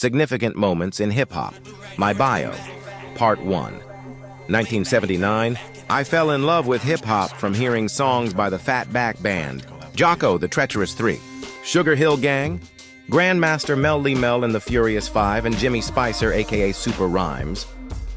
Significant Moments in Hip Hop. My Bio. Part 1. 1979, I fell in love with hip hop from hearing songs by the Fatback Band, Jocko the Treacherous Three, Sugar Hill Gang, Grandmaster Mel Lee Mel and the Furious Five, and Jimmy Spicer, aka Super Rhymes.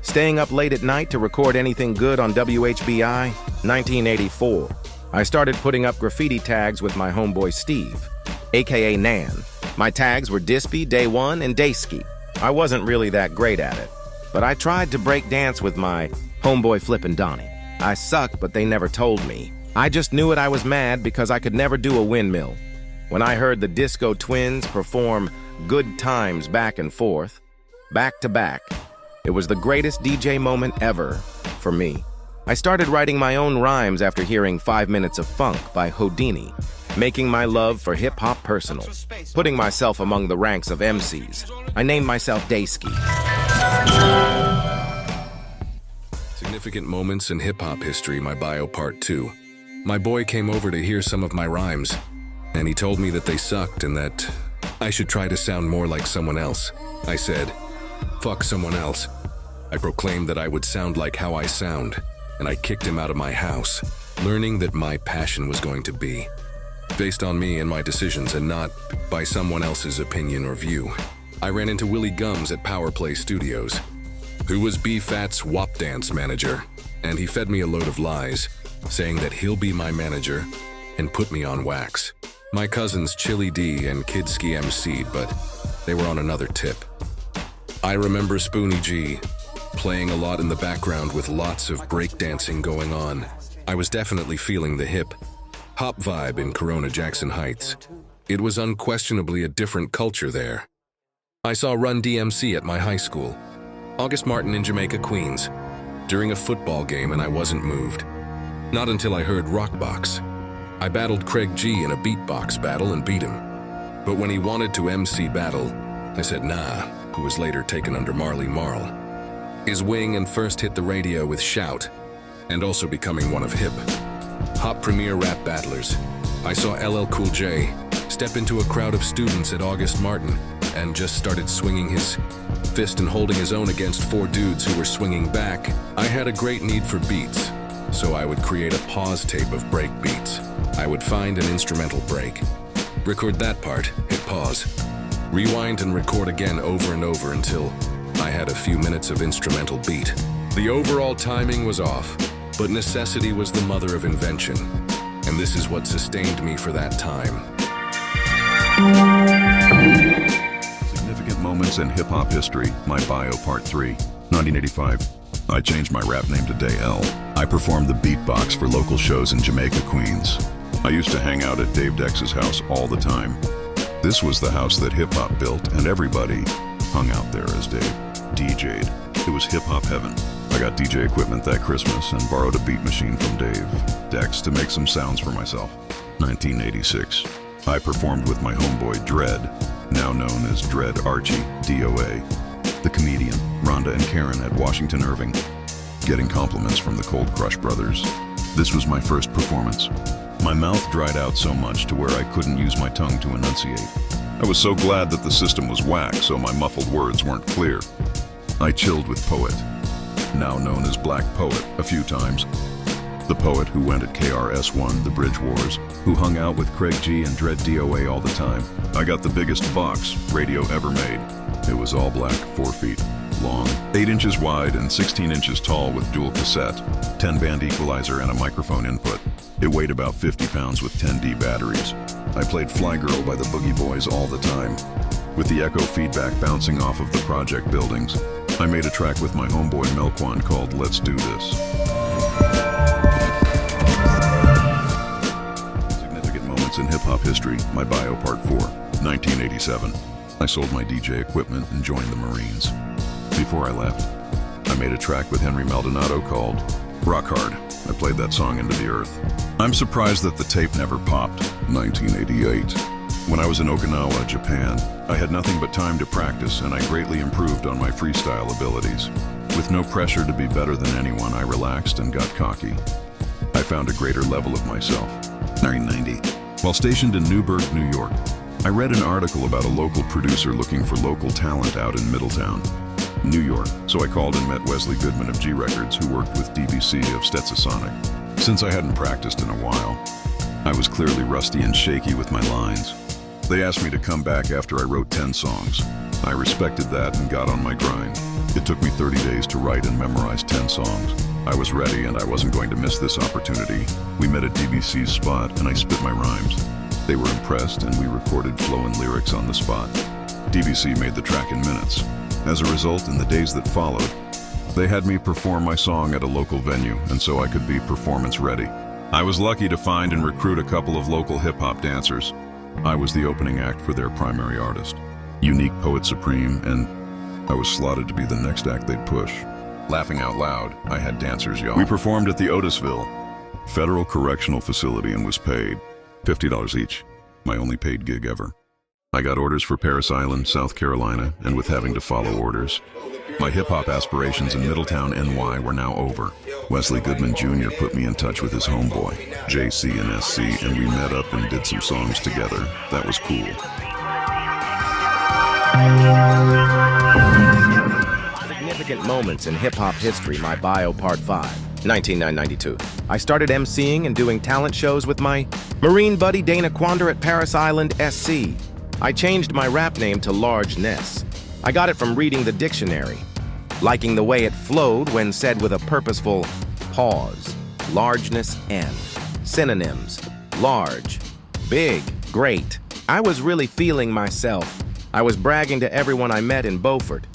Staying up late at night to record anything good on WHBI, 1984. I started putting up graffiti tags with my homeboy Steve, aka Nan. My tags were Dispy, Day One, and Dayski. I wasn't really that great at it, but I tried to break dance with my homeboy Flippin' Donnie. I sucked, but they never told me. I just knew it. I was mad because I could never do a windmill. When I heard the Disco Twins perform Good Times back and forth, back to back, it was the greatest DJ moment ever for me. I started writing my own rhymes after hearing 5 Minutes of Funk by Houdini, making my love for hip-hop personal, putting myself among the ranks of MCs. I named myself Dayski. Significant Moments in Hip-Hop History, My Bio Part 2. My boy came over to hear some of my rhymes, and he told me that they sucked and that I should try to sound more like someone else. I said, "Fuck someone else." I proclaimed that I would sound like how I sound, and I kicked him out of my house, learning that my passion was going to be based on me and my decisions and not by someone else's opinion or view. I ran into Willie Gums at Power Play Studios, who was B-Fat's WAP dance manager, and he fed me a load of lies, saying that he'll be my manager and put me on wax. My cousins Chili D and Kidski MC'd, but they were on another tip. I remember Spoonie G playing a lot in the background with lots of breakdancing going on. I was definitely feeling the hip-hop vibe in Corona Jackson Heights. It was unquestionably a different culture there. I saw Run DMC at my high school, August Martin in Jamaica, Queens, during a football game, and I wasn't moved. Not until I heard Rockbox. I battled Craig G in a beatbox battle and beat him. But when he wanted to MC battle, I said nah, who was later taken under Marley Marl. His wing and first hit the radio with Shout, and also becoming one of hip-hop premier rap battlers. I saw LL Cool J step into a crowd of students at August Martin and just started swinging his fist and holding his own against 4 dudes who were swinging back. I had a great need for beats, so I would create a pause tape of break beats. I would find an instrumental break, record that part, hit pause, rewind and record again over and over until I had a few minutes of instrumental beat. The overall timing was off, but necessity was the mother of invention, and this is what sustained me for that time. Significant Moments in Hip-Hop History, My Bio Part 3, 1985. I changed my rap name to Day L. I performed the beatbox for local shows in Jamaica, Queens. I used to hang out at Dave Dex's house all the time. This was the house that hip-hop built, and everybody hung out there as Dave DJ'd. It was hip-hop heaven. I got DJ equipment that Christmas and borrowed a beat machine from Dave Dex to make some sounds for myself. 1986. I performed with my homeboy Dread, now known as Dread Archie, DOA, the comedian, Rhonda and Karen at Washington Irving, getting compliments from the Cold Crush brothers. This was my first performance. My mouth dried out so much to where I couldn't use my tongue to enunciate. I was so glad that the system was whack so my muffled words weren't clear. I chilled with Poet, now known as Black Poet, a few times. The poet who went at KRS-One, The Bridge Wars, who hung out with Craig G and Dread DOA all the time. I got the biggest box radio ever made. It was all black, 4 feet long, 8 inches wide and 16 inches tall with dual cassette, 10-band equalizer and a microphone input. It weighed about 50 pounds with 10D batteries. I played Fly Girl by the Boogie Boys all the time, with the echo feedback bouncing off of the project buildings. I made a track with my homeboy Melquan called Let's Do This. Significant Moments in Hip-Hop History, My Bio Part 4, 1987. I sold my DJ equipment and joined the Marines. Before I left, I made a track with Henry Maldonado called Rock Hard. I played that song into the earth. I'm surprised that the tape never popped. 1988. When I was in Okinawa, Japan, I had nothing but time to practice, and I greatly improved on my freestyle abilities. With no pressure to be better than anyone, I relaxed and got cocky. I found a greater level of myself. 1990. While stationed in Newburgh, New York, I read an article about a local producer looking for local talent out in Middletown, New York, so I called and met Wesley Goodman of G Records, who worked with DBC of Stetsasonic. Since I hadn't practiced in a while, I was clearly rusty and shaky with my lines. They asked me to come back after I wrote 10 songs. I respected that and got on my grind. It took me 30 days to write and memorize 10 songs. I was ready and I wasn't going to miss this opportunity. We met at DBC's spot and I spit my rhymes. They were impressed and we recorded flow and lyrics on the spot. DBC made the track in minutes. As a result, in the days that followed, they had me perform my song at a local venue, and so I could be performance ready. I was lucky to find and recruit a couple of local hip-hop dancers. I was the opening act for their primary artist, Unique Poet Supreme, and I was slotted to be the next act they'd push. Laughing out loud, I had dancers yell. We performed at the Otisville Federal Correctional Facility and was paid $50 each, my only paid gig ever. I got orders for Parris Island, South Carolina, and with having to follow orders, my hip-hop aspirations in Middletown, NY were now over. Wesley Goodman Jr. put me in touch with his homeboy, JC and SC, and we met up and did some songs together. That was cool. Significant moments in hip-hop history, my bio part 5, 1992. I started emceeing and doing talent shows with my Marine buddy Dana Quander at Parris Island, SC. I changed my rap name to Large Ness. I got it from reading the dictionary, liking the way it flowed when said with a purposeful pause. Largeness N. Synonyms: large, big, great. I was really feeling myself. I was bragging to everyone I met in Beaufort.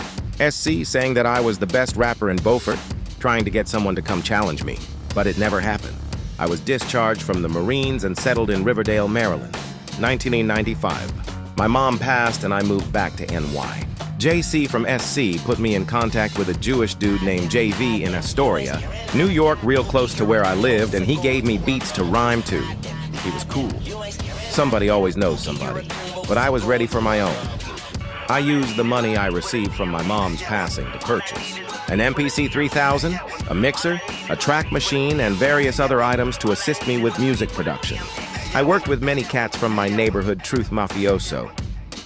SC saying that I was the best rapper in Beaufort, trying to get someone to come challenge me, but it never happened. I was discharged from the Marines and settled in Riverdale, Maryland. 1995. My mom passed and I moved back to NY. JC from SC put me in contact with a Jewish dude named JV in Astoria, New York, real close to where I lived, and he gave me beats to rhyme to. He was cool. Somebody always knows somebody, but I was ready for my own. I used the money I received from my mom's passing to purchase an MPC 3000, a mixer, a track machine, and various other items to assist me with music production. I worked with many cats from my neighborhood Truth Mafioso.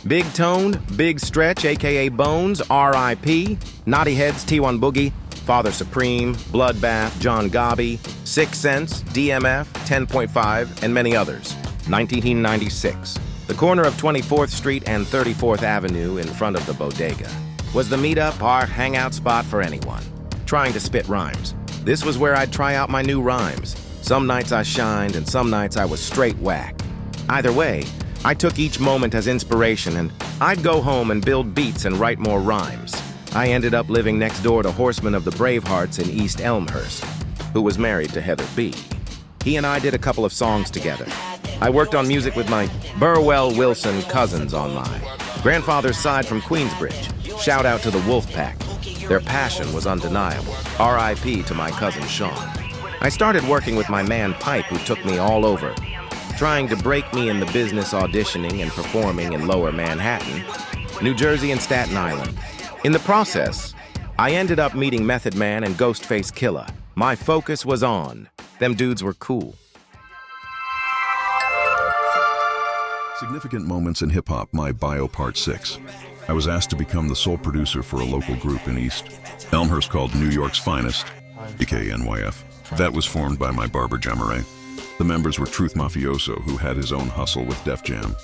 Big Tone, Big Stretch, aka Bones, R.I.P., Naughty Heads, T1 Boogie, Father Supreme, Bloodbath, John Gobby, 6 Sense, DMF, 10.5, and many others. 1996. The corner of 24th Street and 34th Avenue in front of the bodega was the meetup or hangout spot for anyone trying to spit rhymes. This was where I'd try out my new rhymes. Some nights I shined and some nights I was straight whack. Either way, I took each moment as inspiration and I'd go home and build beats and write more rhymes. I ended up living next door to Horseman of the Bravehearts in East Elmhurst, who was married to Heather B. He and I did a couple of songs together. I worked on music with my Burwell Wilson cousins on my grandfather's side from Queensbridge. Shout out to the Wolfpack. Their passion was undeniable. R.I.P. to my cousin Sean. I started working with my man Pipe, who took me all over, trying to break me in the business auditioning and performing in Lower Manhattan, New Jersey, and Staten Island. In the process, I ended up meeting Method Man and Ghostface Killah. My focus was on. Them dudes were cool. Significant moments in hip-hop, my bio part 6. I was asked to become the sole producer for a local group in East Elmhurst called New York's Finest, aka NYF. That was formed by my barber Jamaray. The members were Truth Mafioso, who had his own hustle with Def Jam,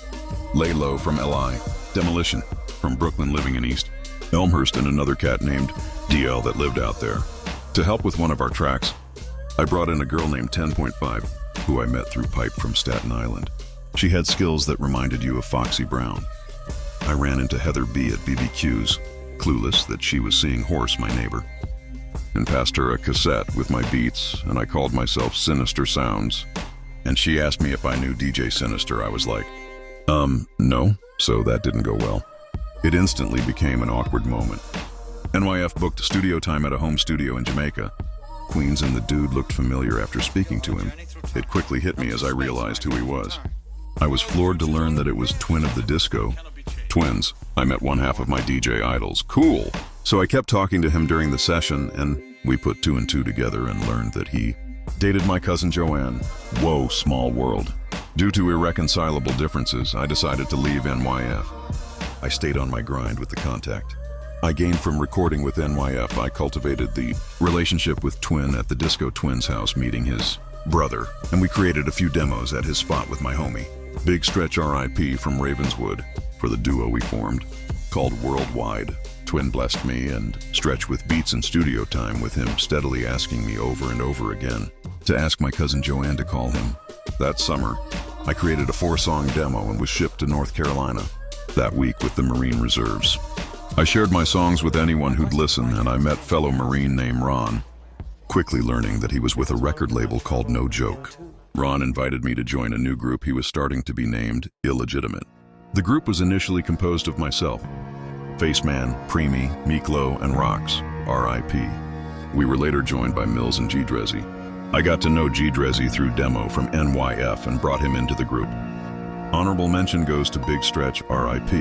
Lay Low from LI, Demolition from Brooklyn living in East Elmhurst, and another cat named DL that lived out there. To help with one of our tracks, I brought in a girl named 10.5, who I met through Pipe from Staten Island. She had skills that reminded you of Foxy Brown. I ran into Heather B at BBQ's, clueless that she was seeing Horse, my neighbor, and passed her a cassette with my beats, and I called myself Sinister Sounds. And she asked me if I knew DJ Sinister. I was like, no, so that didn't go well. It instantly became an awkward moment. NYF booked studio time at a home studio in Jamaica, Queens, and the dude looked familiar after speaking to him. It quickly hit me as I realized who he was. I was floored to learn that it was Twin of the Disco. Twins. I met one half of my DJ idols. Cool! So I kept talking to him during the session, and we put 2 and 2 together and learned that he dated my cousin Joanne. Whoa, small world. Due to irreconcilable differences, I decided to leave NYF. I stayed on my grind with the contact. I gained from recording with NYF. I cultivated the relationship with Twin at the Disco Twins house, meeting his brother, and we created a few demos at his spot with my homie, Big Stretch RIP from Ravenswood, for the duo we formed, called Worldwide. Twin blessed me and Stretch with beats and studio time, with him steadily asking me over and over again to ask my cousin Joanne to call him. That summer, I created a 4-song demo and was shipped to North Carolina that week with the Marine Reserves. I shared my songs with anyone who'd listen, and I met fellow Marine named Ron, quickly learning that he was with a record label called No Joke. Ron invited me to join a new group he was starting to be named Illegitimate. The group was initially composed of myself, Faceman, Preemy, Miklo, and Rox, R.I.P. We were later joined by Mills and G Drezzy. I got to know G Drezzy through demo from NYF and brought him into the group. Honorable mention goes to Big Stretch, R.I.P.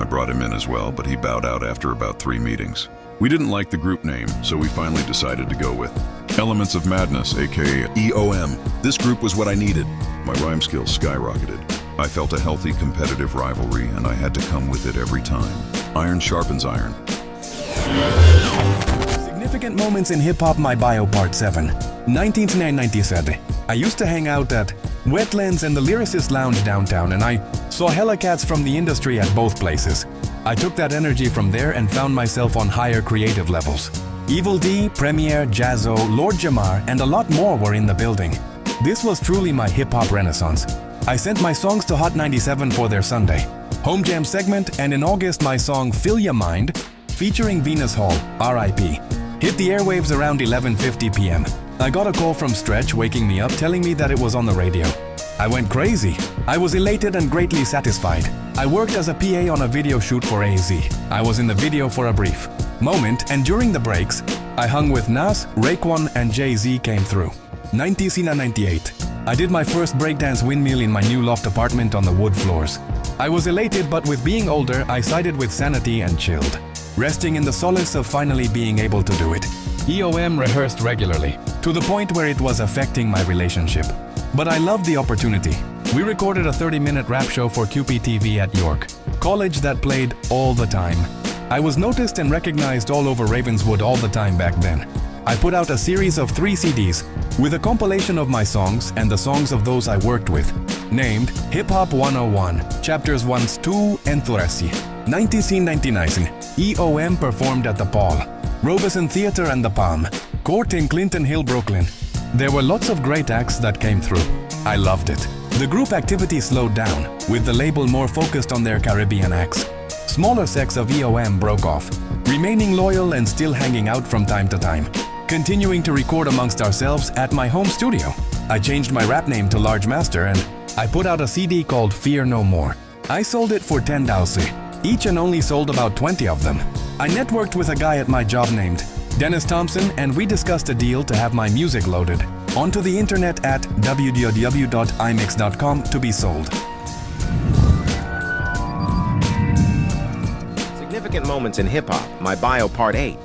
I brought him in as well, but he bowed out after about 3 meetings. We didn't like the group name, so we finally decided to go with Elements of Madness, aka EOM. This group was what I needed. My rhyme skills skyrocketed. I felt a healthy competitive rivalry, and I had to come with it every time. Iron sharpens iron. Significant moments in hip-hop, my bio part 7. 1997. I used to hang out at Wetlands and the Lyricist Lounge downtown, and I saw hella cats from the industry at both places. I took that energy from there and found myself on higher creative levels. Evil D, Premier, Jazzo, Lord Jamar, and a lot more were in the building. This was truly my hip-hop renaissance. I sent my songs to Hot 97 for their Sunday Home Jam segment, and in August my song Fill Ya Mind, featuring Venus Hall, R.I.P., hit the airwaves around 11:50 p.m. I got a call from Stretch waking me up, telling me that it was on the radio. I went crazy. I was elated and greatly satisfied. I worked as a PA on a video shoot for AZ. I was in the video for a brief moment, and during the breaks, I hung with Nas, Raekwon, and Jay-Z came through. 1998. I did my first breakdance windmill in my new loft apartment on the wood floors. I was elated, but with being older, I sided with sanity and chilled, resting in the solace of finally being able to do it. EOM rehearsed regularly, to the point where it was affecting my relationship. But I loved the opportunity. We recorded a 30-minute rap show for QPTV at York College that played all the time. I was noticed and recognized all over Ravenswood all the time back then. I put out a series of 3 CDs with a compilation of my songs and the songs of those I worked with, named Hip Hop 101, Chapters 1, 2, and 3. 1999, EOM performed at the Paul Robeson Theater and the Palm Court in Clinton Hill, Brooklyn. There were lots of great acts that came through. I loved it. The group activity slowed down, with the label more focused on their Caribbean acts. Smaller sects of EOM broke off, remaining loyal and still hanging out from time to time, continuing to record amongst ourselves at my home studio. I changed my rap name to Large Master, and I put out a CD called Fear No More. I sold it for $10, each, and only sold about 20 of them. I networked with a guy at my job named Dennis Thompson, and we discussed a deal to have my music loaded onto the internet at www.imix.com to be sold. Significant moments in hip-hop, my bio part 8.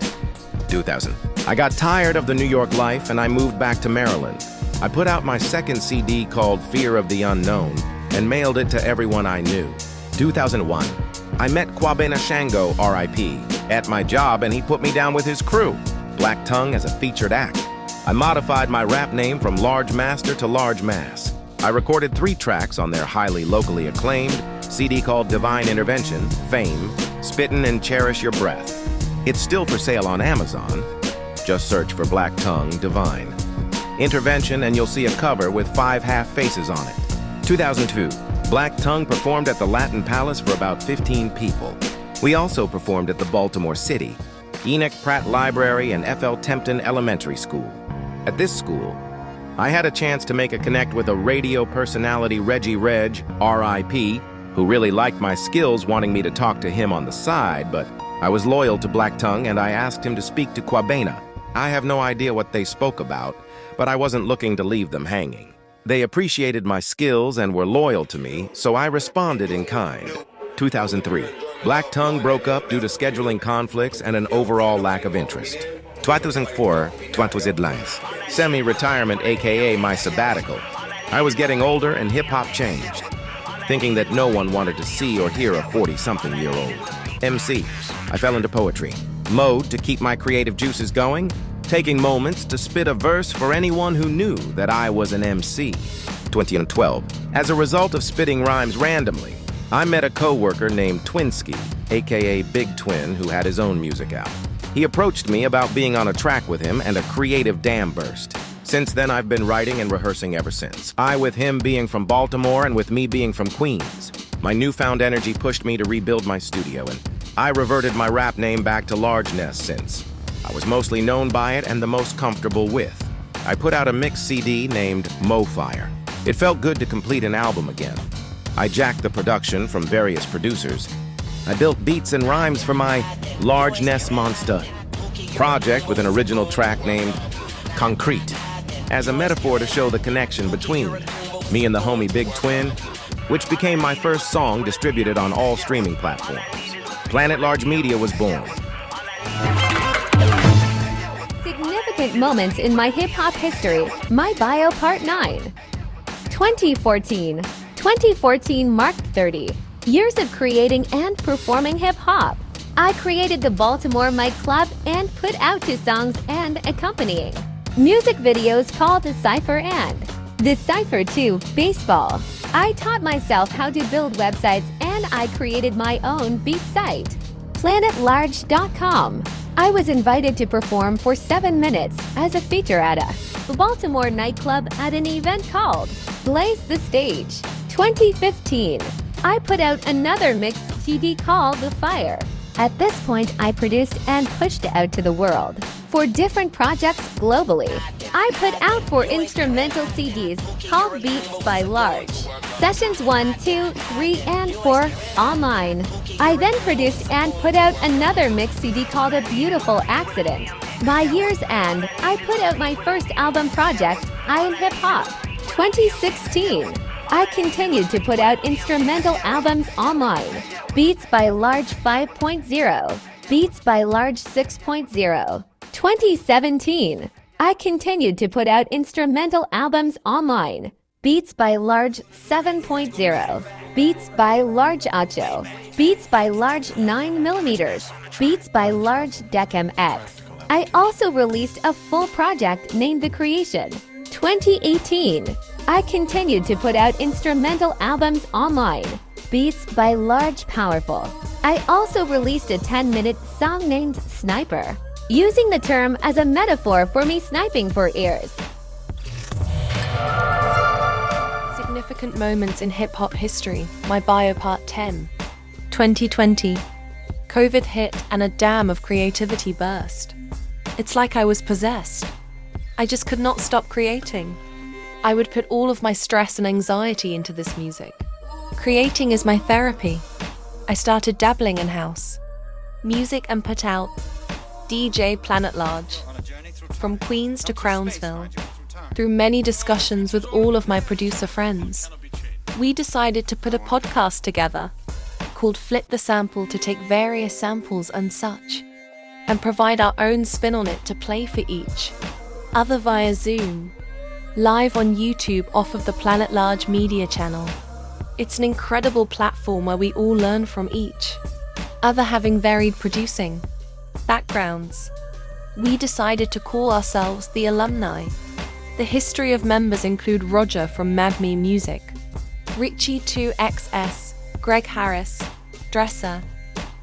2000. I got tired of the New York life and I moved back to Maryland. I put out my second CD called Fear of the Unknown and mailed it to everyone I knew. 2001. I met Kwabena Shango, R.I.P., at my job, and he put me down with his crew, Black Tongue, as a featured act. I modified my rap name from Large Master to Large Mass. I recorded 3 tracks on their highly locally acclaimed CD called Divine Intervention, Fame, Spittin' and Cherish Your Breath. It's still for sale on Amazon. Just search for Black Tongue Divine Intervention and you'll see a cover with 5 half faces on it. 2002. Black Tongue performed at the Latin Palace for about 15 people. We also performed at the Baltimore City, Enoch Pratt Library, and F.L. Tempton Elementary School. At this school, I had a chance to make a connect with a radio personality, Reggie Reg, R.I.P., who really liked my skills, wanting me to talk to him on the side, but I was loyal to Black Tongue and I asked him to speak to Kwabena. I have no idea what they spoke about, but I wasn't looking to leave them hanging. They appreciated my skills and were loyal to me, so I responded in kind. 2003. Black Tongue broke up due to scheduling conflicts and an overall lack of interest. 2004, 2011. Semi-retirement, aka my sabbatical. I was getting older and hip-hop changed, thinking that no one wanted to see or hear a 40-something-year-old MC. I fell into poetry, mode to keep my creative juices going, taking moments to spit a verse for anyone who knew that I was an MC. 2012. As a result of spitting rhymes randomly, I met a co-worker named Twinsky, aka Big Twin, who had his own music out. He approached me about being on a track with him and a creative dam burst. Since then, I've been writing and rehearsing ever since. I with him being from Baltimore and with me being from Queens. My newfound energy pushed me to rebuild my studio, and I reverted my rap name back to Large Ness since I was mostly known by it and the most comfortable with. I put out a mixed CD named MoFire. It felt good to complete an album again. I jacked the production from various producers. I built beats and rhymes for my Large Ness Monster project with an original track named Concrete, as a metaphor to show the connection between me and the homie Big Twin, which became my first song distributed on all streaming platforms. Planet Large Media was born. Significant moments in my hip-hop history, my bio part 9. 2014. 2014 marked 30 years of creating and performing hip-hop. I created the Baltimore Mic Club and put out 2 songs and accompanying music videos called The Cypher and The Cypher 2 Baseball. I taught myself how to build websites and I created my own beat site, planetlarge.com. I was invited to perform for 7 minutes as a feature at a Baltimore nightclub at an event called Blaze the Stage. 2015, I put out another mixed CD called The Fire. At this point, I produced and pushed it out to the world for different projects globally. I put out 4 instrumental CDs called Beats by Large. Sessions 1, 2, 3, and 4 online. I then produced and put out another mixed CD called A Beautiful Accident. By year's end, I put out my first album project, I Am Hip Hop. 2016, I continued to put out instrumental albums online. Beats by Large 5.0, Beats by Large 6.0. 2017, I continued to put out instrumental albums online. Beats by Large 7.0, Beats by Large 8, Beats by Large 9mm, Beats by Large Decem X. I also released a full project named The Creation. 2018, I continued to put out instrumental albums online. Beats by Large Powerful. I also released a 10-minute song named Sniper, using the term as a metaphor for me sniping for ears. Significant moments in hip-hop history, my bio part 10. 2020. COVID hit and a dam of creativity burst. It's like I was possessed. I just could not stop creating. I would put all of my stress and anxiety into this music. Creating is my therapy. I started dabbling in house music and put out DJ Planet Large. From Queens to Crownsville, through many discussions with all of my producer friends, we decided to put a podcast together called Flip the Sample to take various samples and such, and provide our own spin on it to play for each other via Zoom, live on YouTube off of the Planet Large Media channel. It's an incredible platform where we all learn from each other, having varied producing backgrounds. We decided to call ourselves the Alumni. The history of members include Roger from Madme Music, Richie 2XS, Greg Harris, Dresser,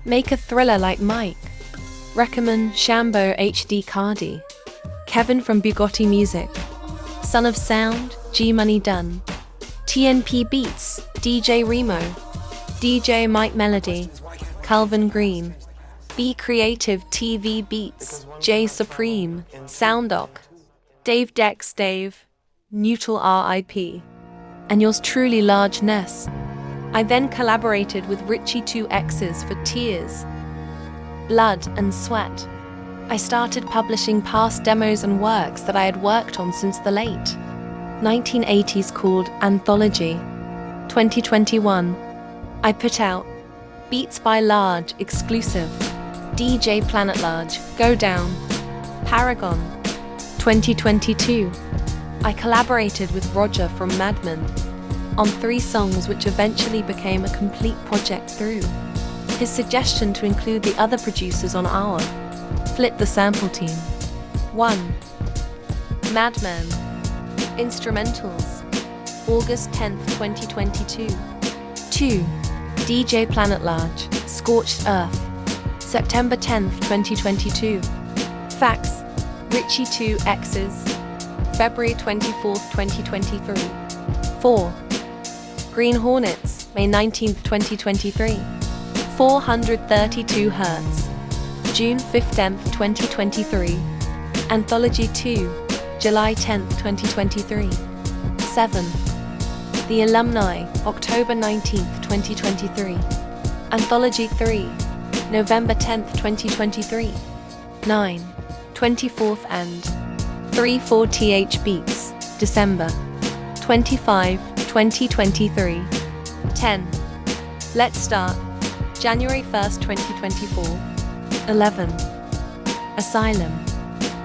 Make a Thriller Like Mike, Recommend Shambo HD Cardi, Kevin from Bugatti Music, Son of Sound, G Money Dunn, TNP Beats, DJ Remo, DJ Mike Melody, Calvin Green, Be Creative TV Beats, J Supreme, Soundoc, Dave Dex Dave, Neutral RIP, and yours truly Large Ness. I then collaborated with Richie 2X's for Tears, Blood and Sweat. I started publishing past demos and works that I had worked on since the late 1980s called Anthology. 2021, I put out Beats by Large exclusive, DJ Planet Large, Go Down, Paragon. 2022, I collaborated with Roger from Mad Men on 3 songs which eventually became a complete project through his suggestion to include the other producers on our Flip the Sample team. 1. Madman Instrumentals, August 10th, 2022. 2. DJ Planet Large, Scorched Earth, September 10th, 2022. Fax, Richie 2 X's, February 24th, 2023. 4. Green Hornets, May 19th, 2023. 432 Hertz, June 15th, 2023. Anthology 2, July 10th, 2023. 7. The Alumni, October 19th, 2023. Anthology 3, November 10th, 2023. 9. 24th and 3/4th Beats, December 25, 2023. 10. Let's Start, January 1st, 2024. 11. Asylum,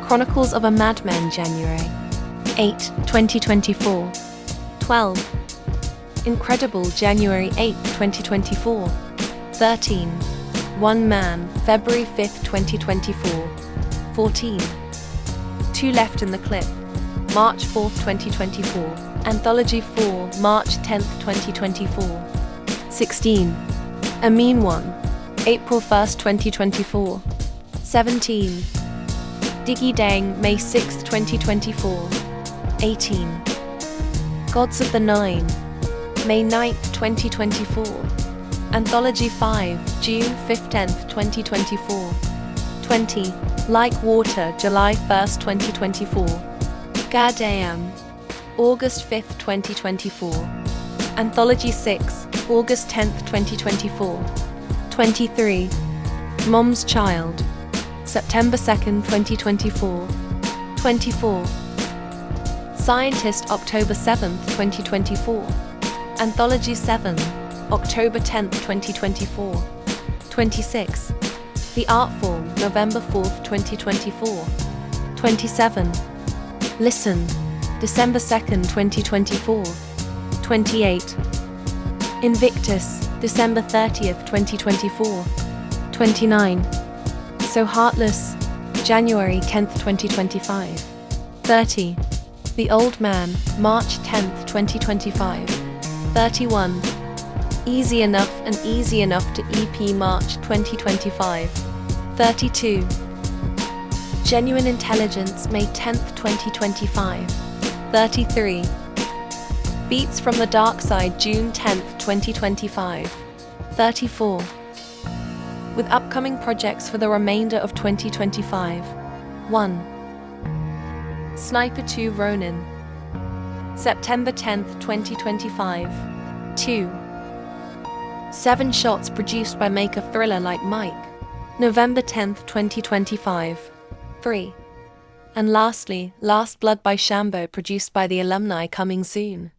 Chronicles of a Madman, January 8, 2024. 12. Incredible, January 8, 2024. 13. One Man, February 5th, 2024. 14. Two Left in the Clip, March 4th, 2024. Anthology 4, March 10th, 2024. 16. A Mean One, April 1st, 2024. 17. Diggy Dang, May 6th, 2024. 18. Gods of the Nine, May 9th, 2024. Anthology 5, June 15th, 2024. 20. Like Water, July 1st, 2024. Goddamn, August 5th, 2024. Anthology 6, August 10th, 2024. 23. Mom's Child, September 2nd, 2024. 24. Scientist, October 7th, 2024. Anthology 7, October 10th, 2024. 26. The Art Form, November 4th, 2024. 27. Listen, December 2nd, 2024. 28. Invictus, December 30th, 2024. 29. So Heartless, January 10th, 2025. 30. The Old Man, March 10th, 2025. 31. Easy Enough and Easy Enough to EP, March 2025. 32. Genuine Intelligence, May 10th, 2025. 33. Beats from the Dark Side, June 10th, 2025. 34. With upcoming projects for the remainder of 2025. 1. Sniper 2 Ronin, September 10th, 2025. 2. 7 Shots produced by Make a Thriller Like Mike, November 10th, 2025. 3. And lastly, Last Blood by Shambo produced by the Alumni, coming soon.